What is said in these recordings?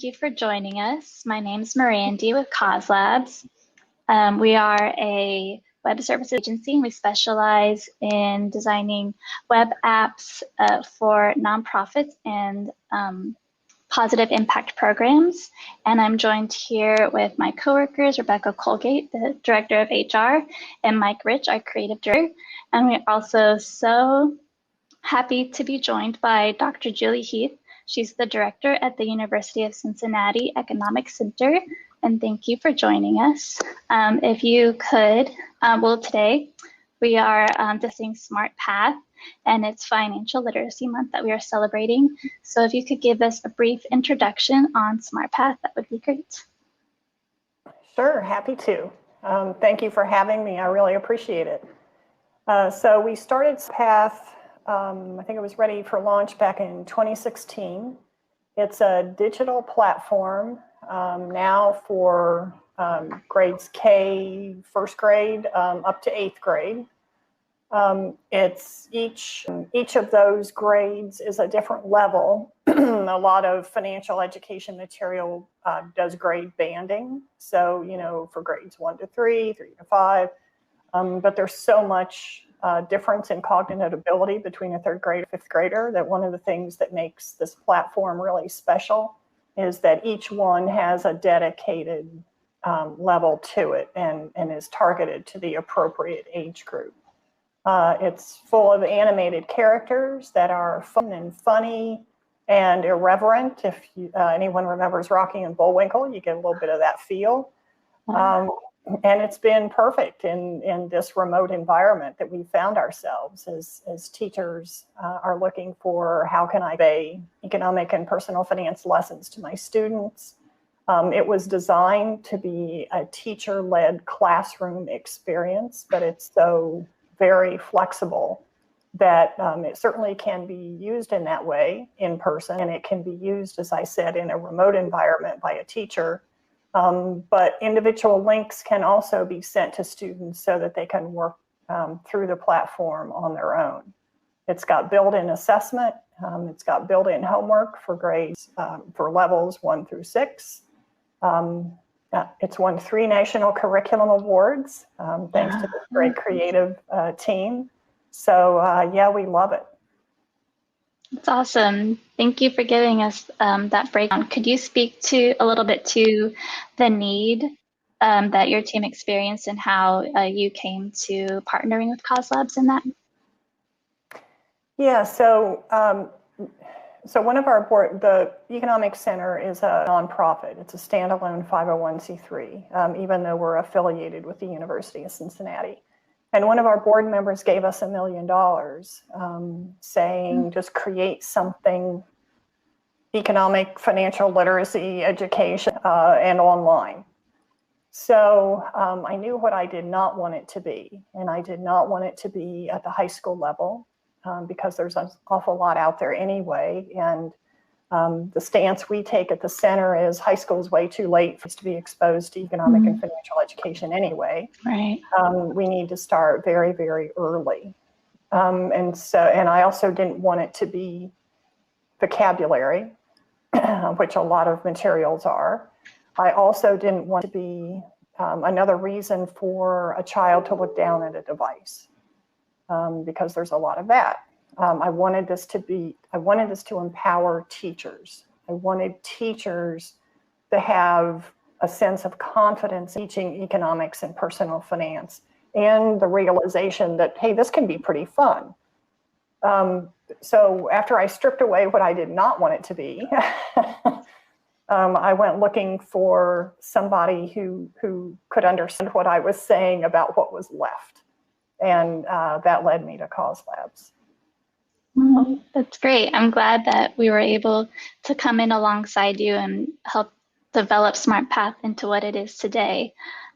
you for joining us. My name is Mirandy with Cause Labs. We are a web services agency, and we specialize in designing web apps for nonprofits and positive impact programs. And I'm joined here with my coworkers, Rebecca Colgate, the Director of HR, and Mike Rich, our Creative Director. And we're also so happy to be joined by Dr. Julie Heath. She's the Director at the University of Cincinnati Economic Center. And thank you for joining us. If you could, today we are discussing SmartPath, and it's Financial Literacy Month that we are celebrating. So if you could give us a brief introduction on SmartPath, that would be great. Sure, happy to. Thank you for having me. I really appreciate it. So we started Path, I think it was ready for launch back in 2016. It's a digital platform now for grades K, first grade, up to 8th grade. It's each of those grades is a different level. A lot of financial education material does grade banding. So, you know, for grades 1 to 3, 3 to 5, but there's so much difference in cognitive ability between a 3rd grader and 5th grader that one of the things that makes this platform really special is that each one has a dedicated level to it and is targeted to the appropriate age group. It's full of animated characters that are fun and funny and irreverent. If anyone remembers Rocky and Bullwinkle, you get a little bit of that feel. And it's been perfect in this remote environment that we found ourselves as teachers are looking for how can I convey economic and personal finance lessons to my students. It was designed to be a teacher-led classroom experience, but it's so very flexible that it certainly can be used in that way in person, and it can be used, as I said, in a remote environment by a teacher. But individual links can also be sent to students so that they can work through the platform on their own. It's got built-in assessment. It's got built-in homework for grades for levels 1 through 6. It's won 3 national curriculum awards thanks to this great creative team. So yeah, we love it. It's awesome. Thank you for giving us that breakdown. Could you speak to a little bit to the need that your team experienced and how you came to partnering with Cause Labs in that? Yeah, so one of our board, the Economic Center is a nonprofit. It's a standalone 501c3, even though we're affiliated with the University of Cincinnati. And one of our board members gave us $1 million saying, just create something economic, financial literacy, education, and online. So I knew what I did not want it to be. And I did not want it to be at the high school level because there's an awful lot out there anyway. And the stance we take at the center is high school is way too late for us to be exposed to economic and financial education anyway. Right. We need to start very, very early. And I also didn't want it to be vocabulary, which a lot of materials are. I also didn't want to be another reason for a child to look down at a device because there's a lot of that. I wanted this to empower teachers. I wanted teachers to have a sense of confidence in teaching economics and personal finance and the realization that, hey, this can be pretty fun. So after I stripped away what I did not want it to be, I went looking for somebody who could understand what I was saying about what was left. And that led me to Cause Labs. Oh, that's great. I'm glad that we were able to come in alongside you and help develop SmartPath into what it is today.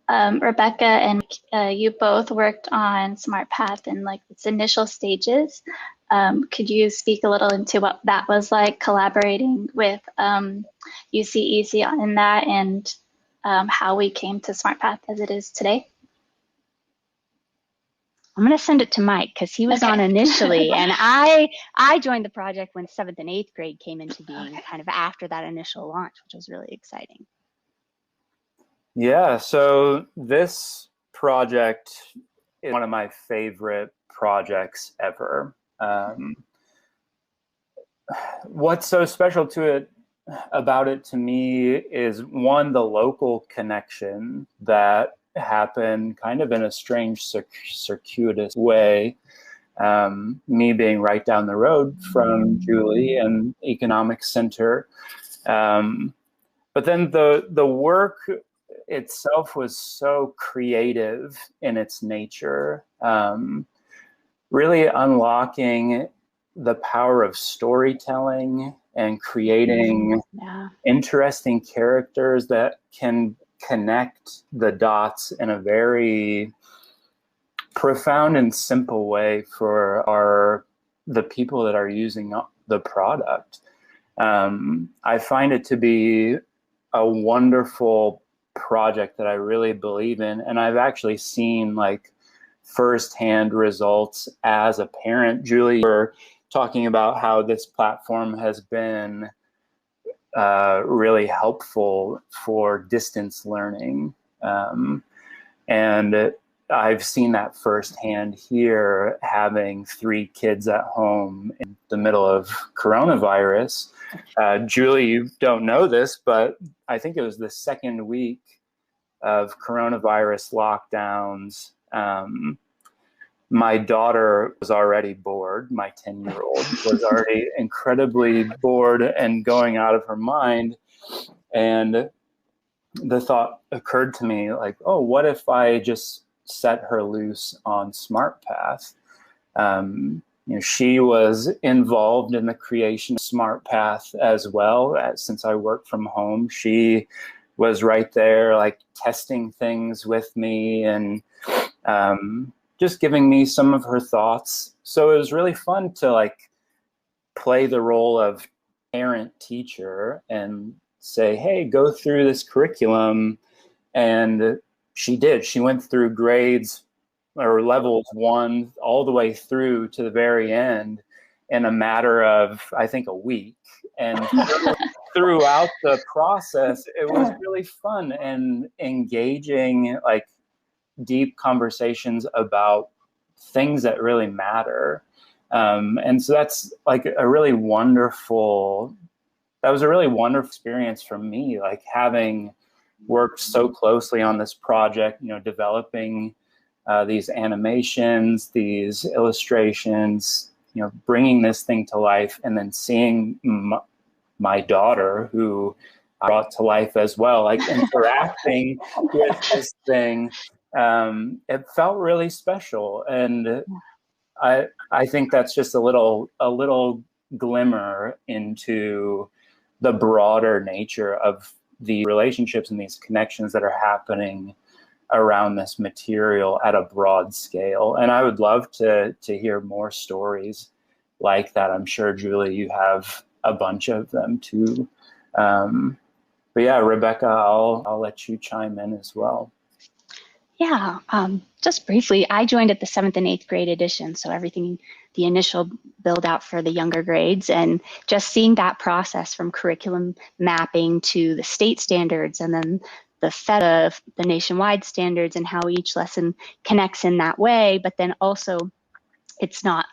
Rebecca and you both worked on SmartPath in like its initial stages. Could you speak a little into what that was like, collaborating with UCEC in that, and how we came to SmartPath as it is today? I'm going to send it to Mike because he was on initially. And I joined the project when 7th and 8th grade came into being kind of after that initial launch, which was really exciting. Yeah, so this project is one of my favorite projects ever. What's so special about it to me is, one, the local connection that happened kind of in a strange circuitous way. Me being right down the road from Julie and Economic Center. But then the work itself was so creative in its nature, really unlocking the power of storytelling and creating interesting characters that can connect the dots in a very profound and simple way for the people that are using the product. I find it to be a wonderful project that I really believe in, and I've actually seen like firsthand results as a parent. Julie, you were talking about how this platform has been really helpful for distance learning, and I've seen that firsthand here, having 3 kids at home in the middle of coronavirus. Julie, you don't know this, but I think it was the 2nd week of coronavirus lockdowns. My daughter was already bored. My 10-year-old was already incredibly bored and going out of her mind. And the thought occurred to me, like, oh, what if I just set her loose on SmartPath? She was involved in the creation of SmartPath as well. Since I work from home, she was right there, like testing things with me and just giving me some of her thoughts. So it was really fun to like play the role of parent teacher and say, hey, go through this curriculum. And she did. She went through grades or levels 1 all the way through to the very end in a matter of, I think, a week. And throughout the process, it was really fun and engaging, like deep conversations about things that really matter. And so that's like that was a really wonderful experience for me, like having worked so closely on this project, developing these animations, these illustrations, bringing this thing to life, and then seeing my daughter, who I brought to life as well, like interacting with this thing. It felt really special, and I think that's just a little glimmer into the broader nature of the relationships and these connections that are happening around this material at a broad scale. And I would love to hear more stories like that. I'm sure, Julie, you have a bunch of them too. But yeah, Rebecca, I'll let you chime in as well. Yeah, just briefly, I joined at the 7th and 8th grade edition, so everything, the initial build out for the younger grades, and just seeing that process from curriculum mapping to the state standards, and then the FETA, the nationwide standards, and how each lesson connects in that way. But then also, it's not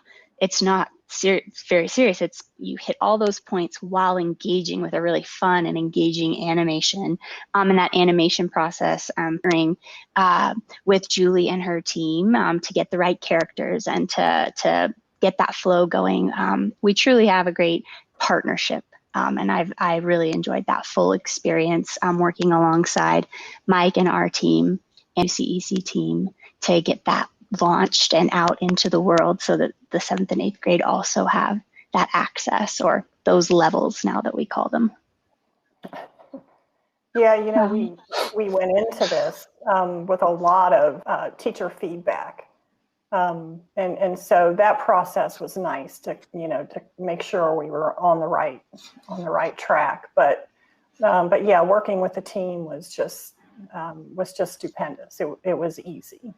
very serious. It's you hit all those points while engaging with a really fun and engaging animation. And that animation process with Julie and her team to get the right characters and to get that flow going. We truly have a great partnership. And I really enjoyed that full experience working alongside Mike and our team and UCEC team to get that launched and out into the world, so that the 7th and 8th grade also have that access, or those levels now that we call them. Yeah, we went into this with a lot of teacher feedback, and so that process was nice to make sure we were on the right track. But yeah, working with the team was just stupendous. It was easy.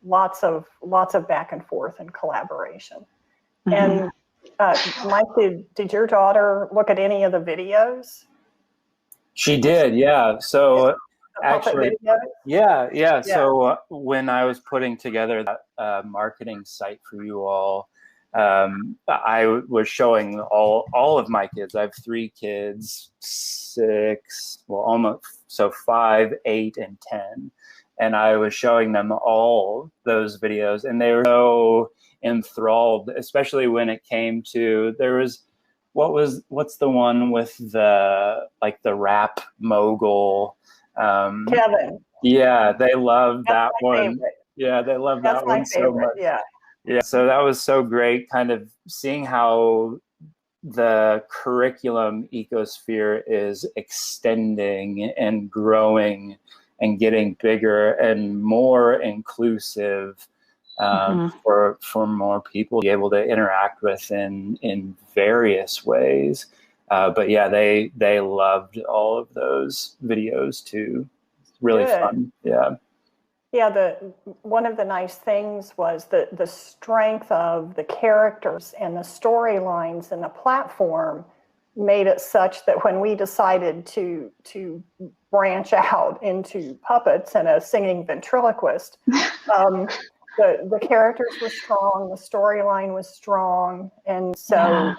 lots of back and forth and collaboration. And Mike, did your daughter look at any of the videos? She did, yeah. So actually, yeah. So when I was putting together that marketing site for you all, I was showing all of my kids. I have 3 kids, 6, well, almost, so 5, 8, and 10. And I was showing them all those videos, and they were so enthralled, especially when it came to, there was, what's the one with the rap mogul? Kevin. Yeah, they loved that one. Favorite. Yeah, they loved that one so much. Yeah, so that was so great, kind of seeing how the curriculum ecosphere is extending and growing and getting bigger and more inclusive for more people to be able to interact with in various ways. But yeah, they loved all of those videos too. Really fun. Yeah. Yeah, one of the nice things was the strength of the characters and the storylines and the platform made it such that when we decided to branch out into puppets and a singing ventriloquist, the characters were strong, the storyline was strong, and so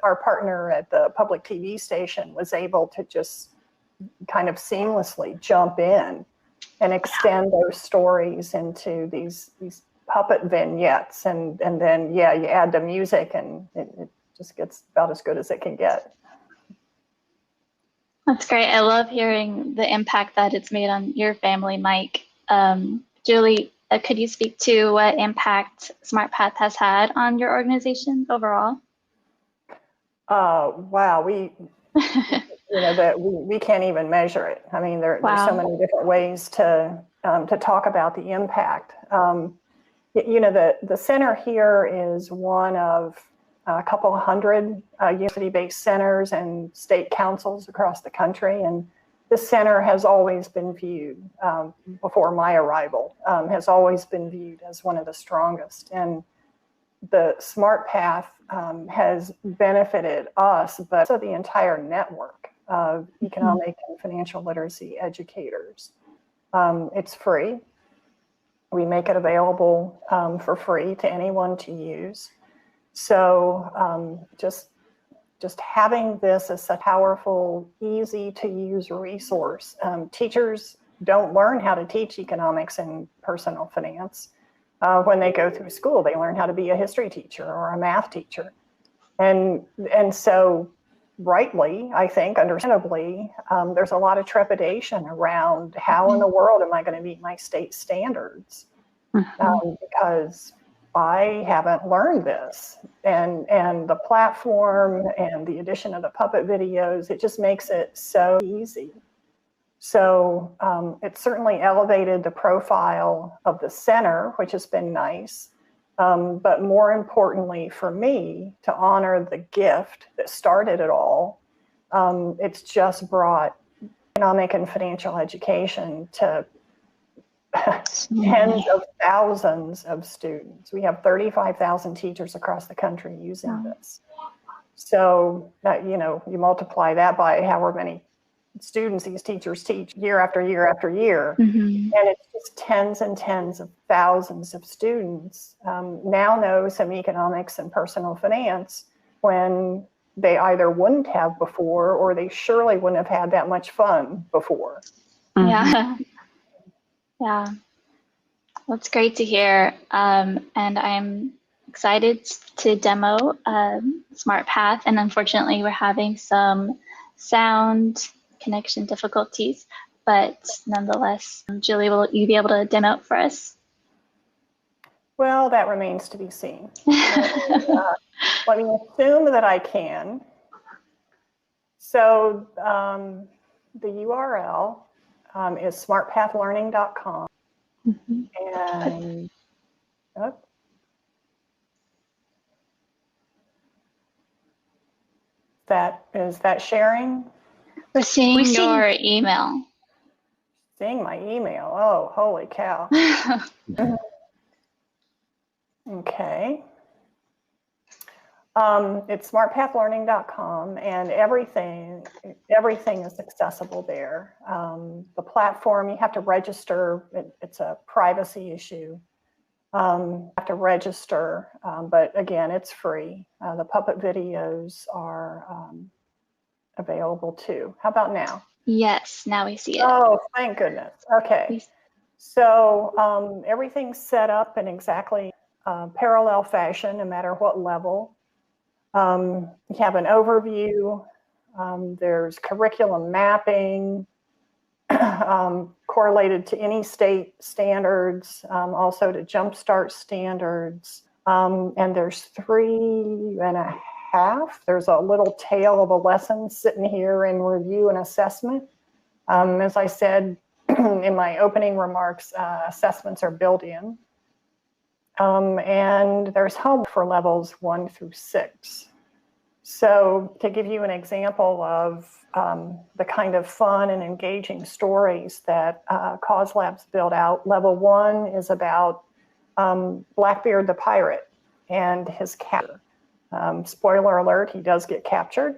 our partner at the public TV station was able to just kind of seamlessly jump in and extend those stories into these puppet vignettes, and then you add the music, and it just gets about as good as it can get. That's great. I love hearing the impact that it's made on your family, Mike. Julie, could you speak to what impact SmartPath has had on your organization overall? Wow, we can't even measure it. I mean, there's so many different ways to talk about the impact. The center here is one of a couple hundred university-based centers and state councils across the country, and this center has always been viewed, before my arrival, has always been viewed as one of the strongest. And the SmartPath has benefited us, but also the entire network of economic and financial literacy educators. It's free. We make it available for free to anyone to use. So just having this as a powerful, easy to use resource. Teachers don't learn how to teach economics and personal finance. When they go through school, they learn how to be a history teacher or a math teacher. And so rightly, I think, understandably, there's a lot of trepidation around how in the world am I going to meet my state standards? Because I haven't learned this. And the platform and the addition of the puppet videos, it just makes it so easy. So it certainly elevated the profile of the center, which has been nice. But more importantly for me, to honor the gift that started it all, it's just brought economic and financial education to tens of thousands of students. We have 35,000 teachers across the country using this. So, you multiply that by however many students these teachers teach year after year after year, and it's just tens and tens of thousands of students now know some economics and personal finance when they either wouldn't have before, or they surely wouldn't have had that much fun before. Yeah, that's great to hear, and I'm excited to demo SmartPath, and unfortunately we're having some sound connection difficulties, but nonetheless, Julie, will you be able to demo it for us? Well, that remains to be seen. Let me assume that I can. So the URL is smartpathlearning.com. And is that sharing? We're seeing your email. Seeing my email. Oh, holy cow. Okay. It's smartpathlearning.com, and everything is accessible there. The platform, you have to register. It's a privacy issue. You have to register, but again, it's free. The puppet videos are available too. How about now? Yes, now we see it. Oh, thank goodness. Okay. So everything's set up in exactly parallel fashion, no matter what level. You have an overview. There's curriculum mapping correlated to any state standards, also to Jumpstart standards. And there's 3.5. There's a little tail of a lesson sitting here in review and assessment. As I said in my opening remarks, assessments are built in. And there's homework for levels 1 through 6. So to give you an example of the kind of fun and engaging stories that Cause Labs build out, level 1 is about Blackbeard the pirate and his capture. Spoiler alert, he does get captured.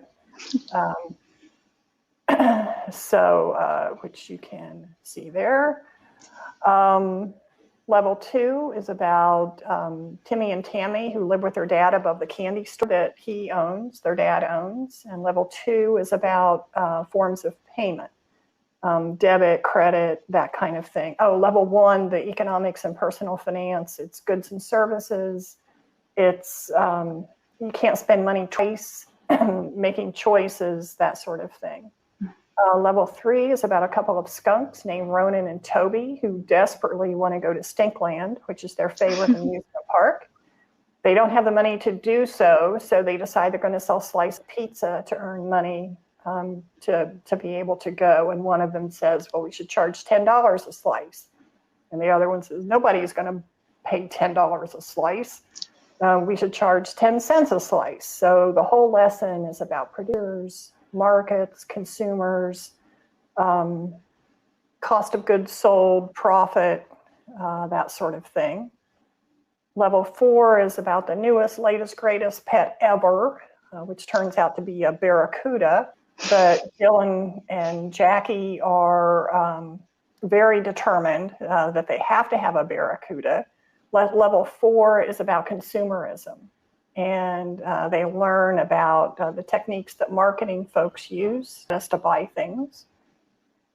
Which you can see there. Level 2 is about Timmy and Tammy, who live with their dad above the candy store that their dad owns. And level 2 is about forms of payment, debit, credit, that kind of thing. Oh, level 1, the economics and personal finance, it's goods and services. It's, you can't spend money twice, making choices, that sort of thing. Level 3 is about a couple of skunks named Ronan and Toby who desperately want to go to Stinkland, which is their favorite amusement park. They don't have the money to do so, so they decide they're going to sell sliced pizza to earn money to be able to go. And one of them says, well, we should charge $10 a slice. And the other one says, nobody's going to pay $10 a slice. We should charge 10 cents a slice. So the whole lesson is about producers, markets, consumers, cost of goods sold, profit, that sort of thing. Level 4 is about the newest, latest, greatest pet ever, which turns out to be a barracuda. But Dylan and Jackie are very determined that they have to have a barracuda. Level 4 is about consumerism. And they learn about the techniques that marketing folks use just to buy things.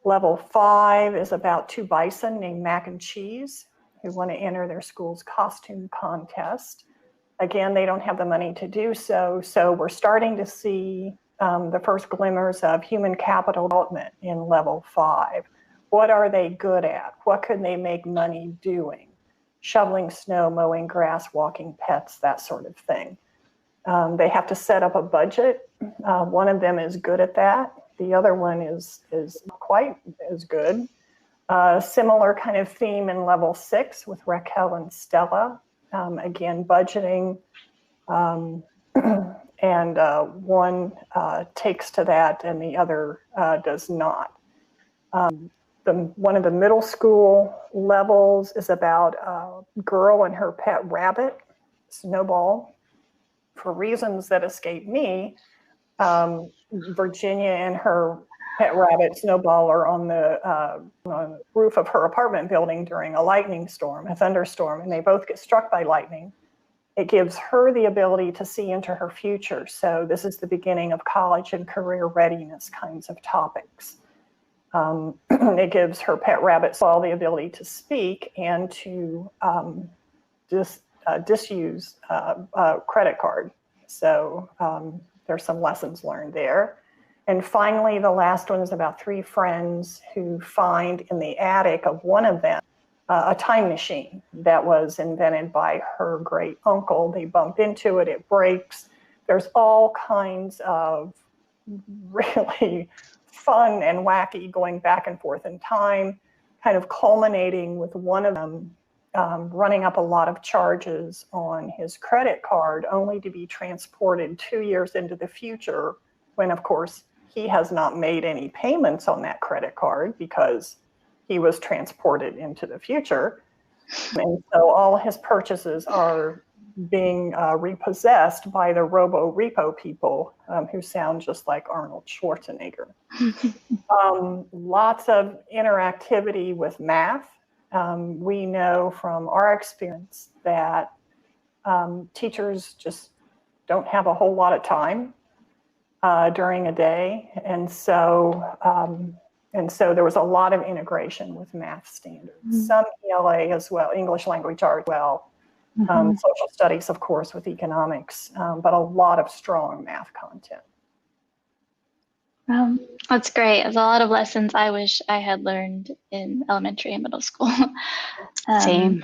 Level 5 is about 2 bison named Mac and Cheese who want to enter their school's costume contest. Again, they don't have the money to do so, so we're starting to see the first glimmers of human capital development in level 5. What are they good at? What could they make money doing? Shoveling snow, mowing grass, walking pets, that sort of thing. They have to set up a budget. One of them is good at that. The other one is not quite as good. Similar kind of theme in level 6 with Raquel and Stella. Again, budgeting, and one takes to that and the other does not. One of the middle school levels is about a girl and her pet rabbit, Snowball. For reasons that escape me, Virginia and her pet rabbit, Snowball, are on the roof of her apartment building during a thunderstorm, and they both get struck by lightning. It gives her the ability to see into her future. So this is the beginning of college and career readiness kinds of topics. It gives her pet rabbit all the ability to speak and to disuse a credit card. So there's some lessons learned there. And finally, the last one is about 3 friends who find in the attic of one of them a time machine that was invented by her great uncle. They bump into it, it breaks. There's all kinds of really fun and wacky going back and forth in time, kind of culminating with one of them running up a lot of charges on his credit card, only to be transported 2 years into the future when, of course, he has not made any payments on that credit card because he was transported into the future. And so all his purchases are being repossessed by the robo-repo people who sound just like Arnold Schwarzenegger. Lots of interactivity with math. We know from our experience that teachers just don't have a whole lot of time during a day. And so there was a lot of integration with math standards, some ELA as well, English language art as well, social studies, of course, with economics, but a lot of strong math content. That's great. There's a lot of lessons I wish I had learned in elementary and middle school. Same.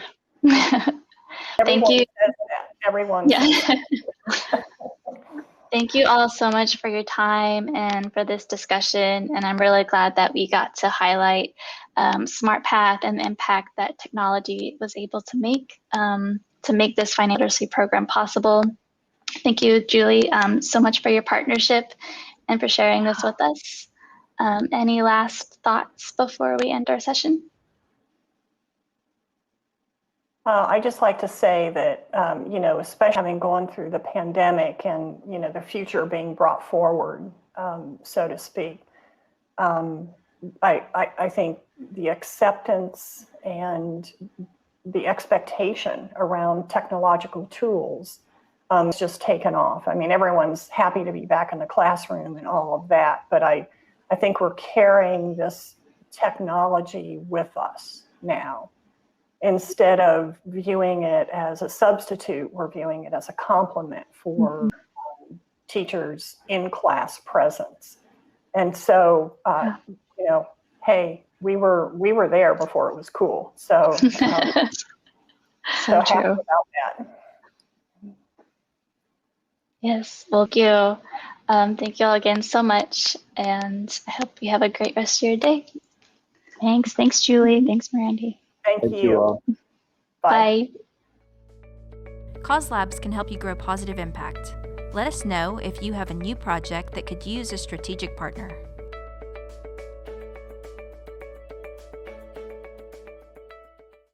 Thank you. Everyone says that. Thank you all so much for your time and for this discussion. And I'm really glad that we got to highlight SmartPath and the impact that technology was able to make this financial literacy program possible. Thank you, Julie, so much for your partnership and for sharing this with us. Any last thoughts before we end our session? I just like to say that, especially having gone through the pandemic and, the future being brought forward, so to speak, I think the acceptance and the expectation around technological tools has just taken off. I mean, everyone's happy to be back in the classroom and all of that, but I think we're carrying this technology with us now. Instead of viewing it as a substitute, we're viewing it as a complement for teachers' in-class presence. And so, hey, we were there before it was cool. So, So happy true. about that. Yes, thank you. Thank you all again so much, and I hope you have a great rest of your day. Thanks. Thanks, Julie. Thanks, Mirandy. Thank you. all. Bye. Cause Labs can help you grow positive impact. Let us know if you have a new project that could use a strategic partner.